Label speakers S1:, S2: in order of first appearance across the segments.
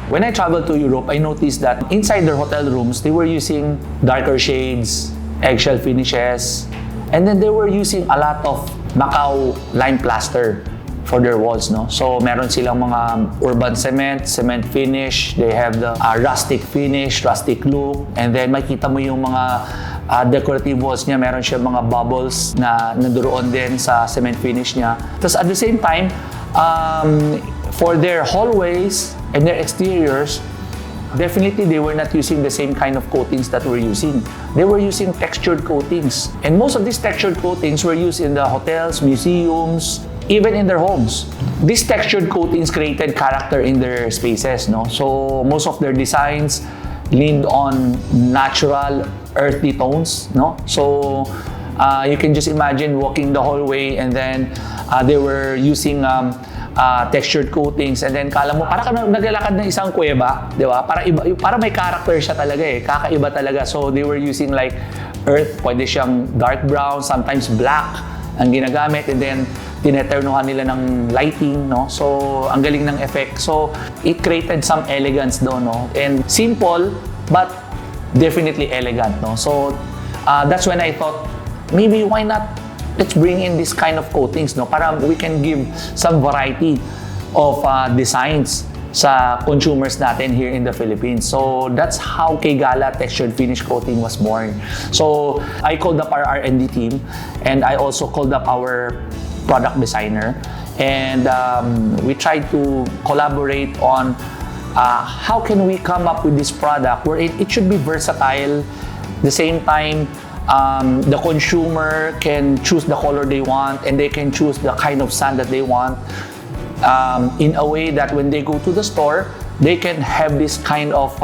S1: When I traveled to Europe, I noticed that inside their hotel rooms, they were using darker shades, eggshell finishes, and then they were using a lot of Macau lime plaster for their walls, no? So meron silang mga urban cement finish, they have the rustic finish, rustic look, and then makita mo yung mga decorative walls niya, meron siya mga bubbles na nandoon din sa cement finish niya. Tapos at the same time, for their hallways and their exteriors, definitely they were not using the same kind of coatings that we're using. They were using textured coatings. And most of these textured coatings were used in the hotels, museums, even in their homes. These textured coatings created character in their spaces, no? So most of their designs leaned on natural, earthy tones, no? So you can just imagine walking the hallway and then they were using textured coatings, and then kala mo para ka naglalakad ng isang kuweba, di ba? Para may character siya talaga eh, kakaiba talaga. So they were using like earth, pwede siyang dark brown, sometimes black ang ginagamit, and then tineternuhan nila ng lighting, no? So ang galing ng effect. So it created some elegance doon, no? And simple but definitely elegant, no? So that's when I thought, maybe why not let's bring in this kind of coatings, no? Para we can give some variety of designs sa consumers natin here in the Philippines. So that's how KGALA Textured Finish Coating was born. So I called up our R&D team, and I also called up our product designer, and we tried to collaborate on how can we come up with this product where it should be versatile. At the same time, the consumer can choose the color they want, and they can choose the kind of sand that they want, in a way that when they go to the store, they can have this kind of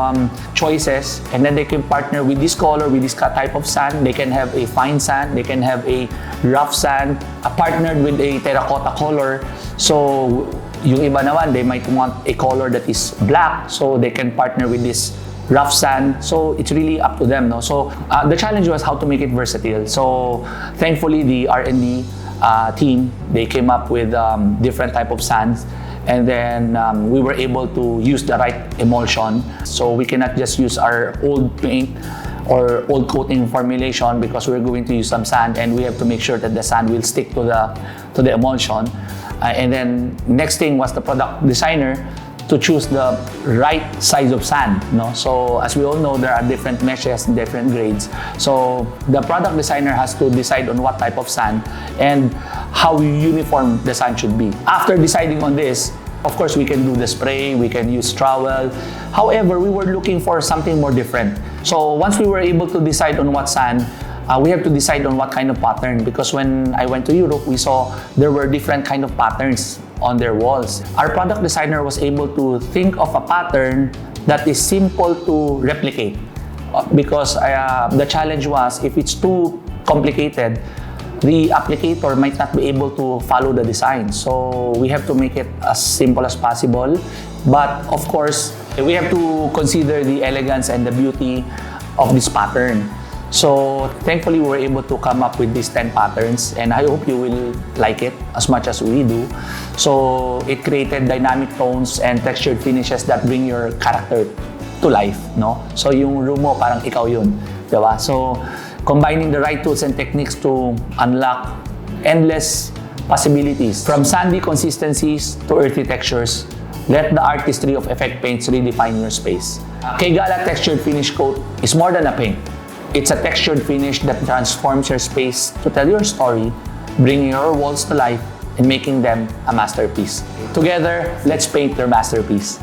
S1: choices, and then they can partner with this color, with this type of sand. They can have a fine sand, they can have a rough sand, partnered with a terracotta color. So yung iba naman, they might want a color that is black, so they can partner with this rough sand. So it's really up to them, no? So the challenge was how to make it versatile. So thankfully, the R&D team, they came up with different type of sands, and then we were able to use the right emulsion. So we cannot just use our old paint or old coating formulation, because we're going to use some sand, and we have to make sure that the sand will stick to the emulsion. And then next thing was the product designer to choose the right size of sand, no? So as we all know, there are different meshes and different grades. So the product designer has to decide on what type of sand and how uniform the sand should be. After deciding on this, of course, we can do the spray, we can use trowel. However, we were looking for something more different. So once we were able to decide on what sand, we have to decide on what kind of pattern, because when I went to Europe, we saw there were different kind of patterns on their walls. Our product designer was able to think of a pattern that is simple to replicate, because the challenge was, if it's too complicated, the applicator might not be able to follow the design. So we have to make it as simple as possible, but of course, we have to consider the elegance and the beauty of this pattern. So thankfully, we were able to come up with these 10 patterns, and I hope you will like it as much as we do. So it created dynamic tones and textured finishes that bring your character to life, no? So yung room mo, parang ikaw yun, diba? So combining the right tools and techniques to unlock endless possibilities. From sandy consistencies to earthy textures, let the artistry of effect paints redefine your space. KGALA Textured Finish Coat is more than a paint. It's a textured finish that transforms your space to tell your story, bringing your walls to life and making them a masterpiece. Together, let's paint your masterpiece.